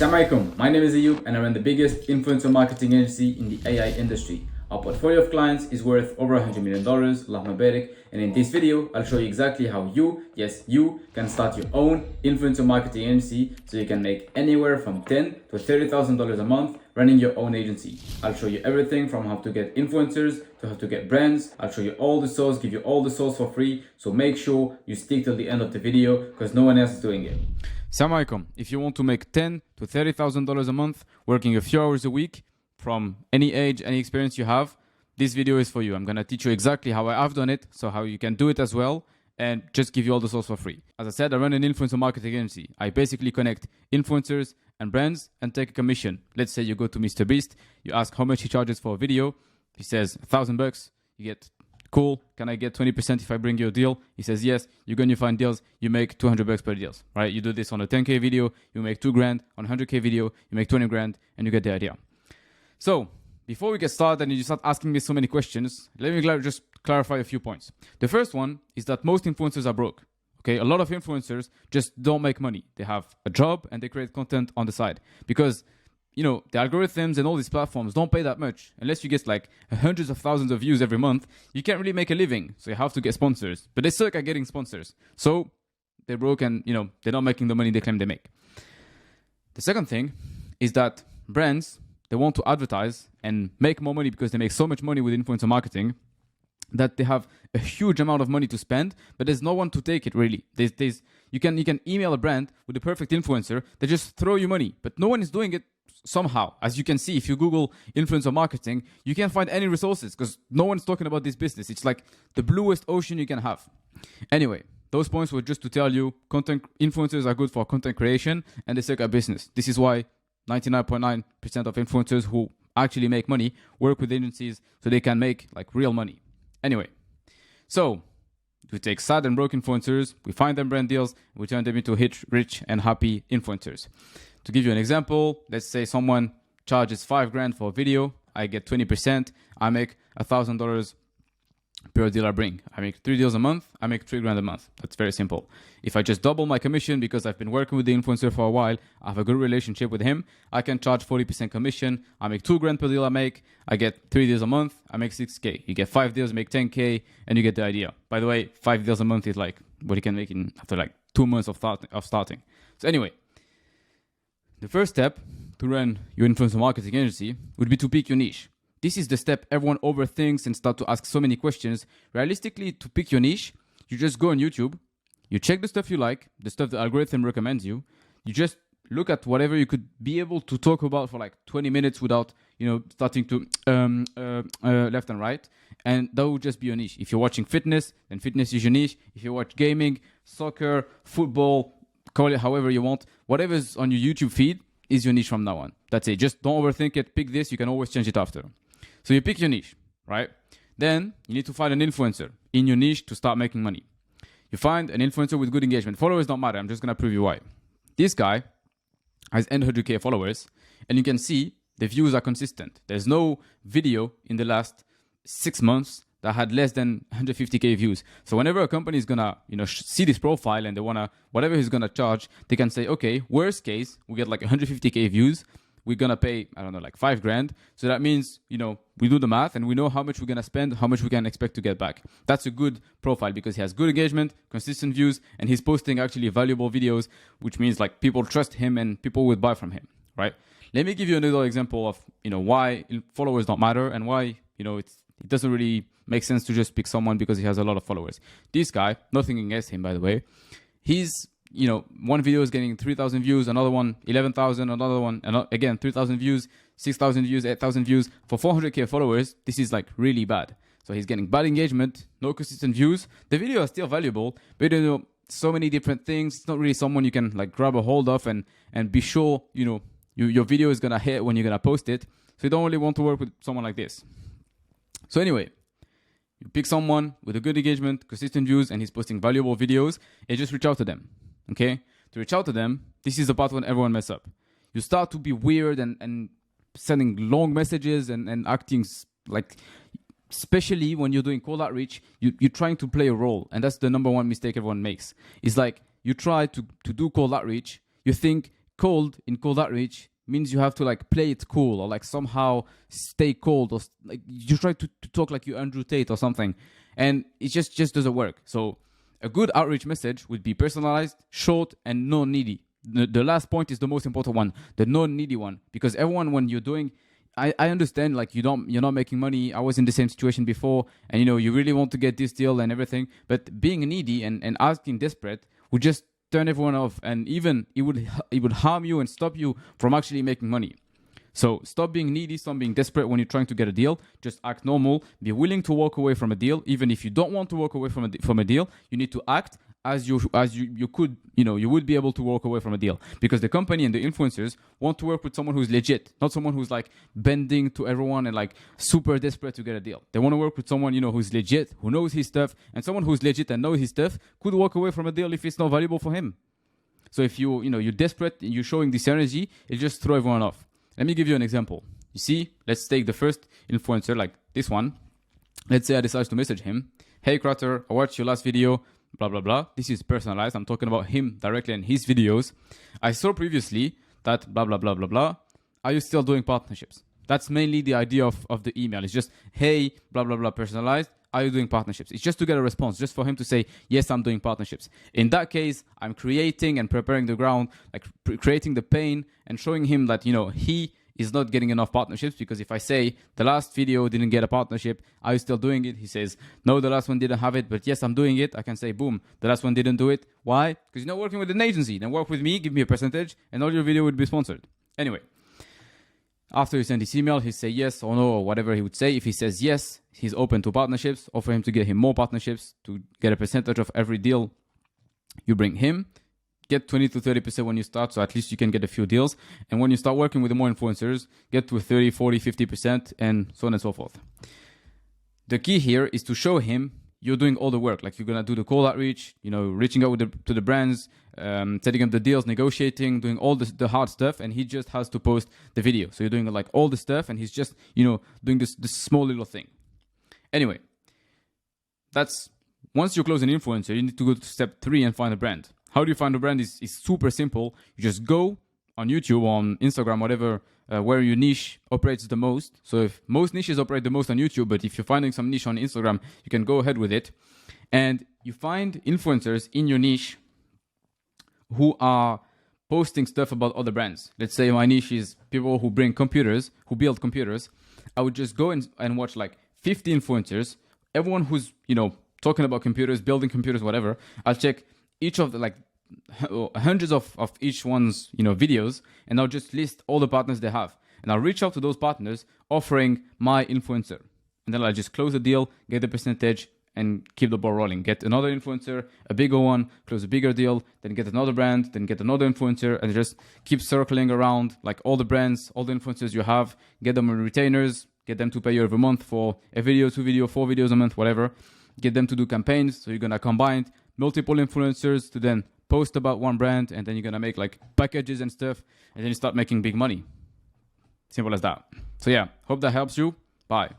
Assalamu alaikum, my name is Ayub and I run the biggest influencer marketing agency in the AI industry. Our portfolio of clients is worth over $100 million, Allahumma barik, and in this video, I'll show you exactly how you, yes you, can start your own influencer marketing agency so you can make anywhere from $10,000 to $30,000 a month running your own agency. I'll show you everything from how to get influencers to how to get brands. I'll show you all the source, give you all the source for free, so make sure you stick till the end of the video because no one else is doing it. Assalamu alaikum. If you want to make $10,000 to $30,000 a month working a few hours a week from any age, any experience you have, this video is for you. I'm going to teach you exactly how I've done it, so how you can do it as well, and just give you all the source for free. As I said, I run an influencer marketing agency. I basically connect influencers and brands and take a commission. Let's say you go to Mr. Beast, you ask how much he charges for a video. He says $1,000. You get, cool, can I get 20% if I bring you a deal? He says yes. You go and you find deals, you make $200 per deals, right? You do this on a 10K video, you make $2,000. On a 100K video, you make 20 grand, and you get the idea. So before we get started and you start asking me so many questions, let me just clarify a few points. The first one is that most influencers are broke. Okay, a lot of influencers just don't make money. They have a job and they create content on the side because, you know, the algorithms and all these platforms don't pay that much. Unless you get like hundreds of thousands of views every month, you can't really make a living. So you have to get sponsors, but they suck at getting sponsors. So they're broke and, you know, they're not making the money they claim they make. The second thing is that brands, they want to advertise and make more money because they make so much money with influencer marketing that they have a huge amount of money to spend, but there's no one to take it really. You can email a brand with the perfect influencer, they just throw you money, but no one is doing it somehow. As you can see, if you Google influencer marketing, you can't find any resources because no one's talking about this business. It's like the bluest ocean you can have. Anyway, those points were just to tell you content influencers are good for content creation and they suck at business. This is why 99.9% of influencers who actually make money work with agencies so they can make like real money. Anyway, so we take sad and broke influencers, we find them brand deals, we turn them into rich and happy influencers. To give you an example, let's say someone charges $5,000 for a video, I get 20%, I make $1,000 per deal I bring. I make 3 deals a month, I make $3,000 a month. That's very simple. If I just double my commission because I've been working with the influencer for a while, I have a good relationship with him, I can charge 40% commission. I make $2,000 per deal I get 3 deals a month, I make 6K. You get 5 deals, make 10K, and you get the idea. By the way, 5 deals a month is like what you can make in after like 2 months of starting. So anyway, the first step to run your influencer marketing agency would be to pick your niche. This is the step everyone overthinks and start to ask so many questions. Realistically, to pick your niche, you just go on YouTube, you check the stuff you like, the stuff the algorithm recommends you. You just look at whatever you could be able to talk about for like 20 minutes without, you know, starting to left and right. And that would just be your niche. If you're watching fitness, then fitness is your niche. If you watch gaming, soccer, football, call it however you want, whatever's on your YouTube feed is your niche from now on. That's it. Just don't overthink it. Pick this. You can always change it after. So you pick your niche, right? Then you need to find an influencer in your niche to start making money. You find an influencer with good engagement. Followers don't matter. I'm just going to prove you why. This guy has 100K followers, and you can see the views are consistent. There's no video in the last 6 months that had less than 150K views. So whenever a company is going to, you know, see this profile and they want to, whatever he's going to charge, they can say, okay, worst case, we get like 150K views. We're going to pay, I don't know, like $5,000. So that means, you know, we do the math and we know how much we're going to spend, how much we can expect to get back. That's a good profile because he has good engagement, consistent views, and he's posting actually valuable videos, which means like people trust him and people would buy from him, right? Let me give you another example of, you know, why followers don't matter and why, you know, it doesn't really make sense to just pick someone because he has a lot of followers. This guy, nothing against him, by the way, he's, you know, one video is getting 3,000 views, another one 11,000, another one, and again 3,000 views, 6,000 views, 8,000 views for 400K followers. This is like really bad. So he's getting bad engagement, no consistent views. The video is still valuable, but you know, so many different things. It's not really someone you can like grab a hold of and be sure, you know, your video is gonna hit when you're gonna post it. So you don't really want to work with someone like this. So anyway, you pick someone with a good engagement, consistent views, and he's posting valuable videos, and just reach out to them. Okay? To reach out to them, this is the part when everyone mess up. You start to be weird and sending long messages and acting like, especially when you're doing cold outreach, you're trying to play a role. And that's the number one mistake everyone makes. It's like you try to do cold outreach, you think cold in cold outreach means you have to like play it cool or like somehow stay cold, or like you try to talk like you Andrew Tate or something, and it just doesn't work. So a good outreach message would be personalized, short, and non-needy. The last point is the most important one, the non-needy one, because everyone, when you're doing, I understand like you're not making money. I was in the same situation before, and you really want to get this deal and everything, but being needy and asking desperate would just turn everyone off, and even it would harm you and stop you from actually making money. So stop being needy, stop being desperate when you're trying to get a deal. Just act normal. Be willing to walk away from a deal, even if you don't want to walk away from a deal. You need to act as you could, you would be able to walk away from a deal, because the company and the influencers want to work with someone who's legit, not someone who's like bending to everyone and like super desperate to get a deal. They want to work with someone who's legit, who knows his stuff, and someone who's legit and knows his stuff could walk away from a deal if it's not valuable for him. So if you're desperate, you're showing this energy, it just throw everyone off. Let me give you an example. You see, let's take the first influencer, like this one. Let's say I decide to message him. Hey, Crater, I watched your last video, blah, blah, blah. This is personalized. I'm talking about him directly in his videos. I saw previously that blah, blah, blah, blah, blah. Are you still doing partnerships? That's mainly the idea of the email. It's just, hey, blah, blah, blah, personalized. Are you doing partnerships? It's just to get a response, just for him to say, yes, I'm doing partnerships. In that case, I'm creating and preparing the ground, like creating the pain and showing him that, he is not getting enough partnerships. Because if I say the last video didn't get a partnership, are you still doing it? He says, no, the last one didn't have it, but yes, I'm doing it. I can say, boom, the last one didn't do it. Why? Because you're not working with an agency. Then work with me, give me a percentage, and all your video would be sponsored. Anyway, after you send this email, he say yes or no or whatever he would say. If he says yes, he's open to partnerships. Offer him to get him more partnerships to get a percentage of every deal you bring him. Get 20 to 30% when you start, so at least you can get a few deals. And when you start working with the more influencers, get to 30, 40, 50%, and so on and so forth. The key here is to show him you're doing all the work. Like you're going to do the cold outreach, reaching out to the brands, setting up the deals, negotiating, doing all the hard stuff, and he just has to post the video. So you're doing like all the stuff, and he's just, doing this small little thing. Anyway, that's, once you close an influencer, you need to go to step 3 and find a brand. How do you find a brand? Is super simple. You just go on YouTube, on Instagram, whatever, where your niche operates the most. So if most niches operate the most on YouTube, but if you're finding some niche on Instagram, you can go ahead with it. And you find influencers in your niche who are posting stuff about other brands. Let's say my niche is people who bring computers, who build computers. I would just go and watch like 50 influencers, everyone who's, talking about computers, building computers, whatever. I'll check each of the like hundreds of each one's videos, and I'll just list all the partners they have, and I'll reach out to those partners offering my influencer, and then I'll just close the deal, get the percentage, and keep the ball rolling. Get another influencer, a bigger one, close a bigger deal, then get another brand, then get another influencer, and just keep circling around like all the brands, all the influencers you have, get them on retainers, get them to pay you every month for a video, 2 videos, 4 videos a month, whatever. Get them to do campaigns. So you're going to combine multiple influencers to then post about one brand, and then you're going to make like packages and stuff, and then you start making big money. Simple as that. So yeah, hope that helps you. Bye.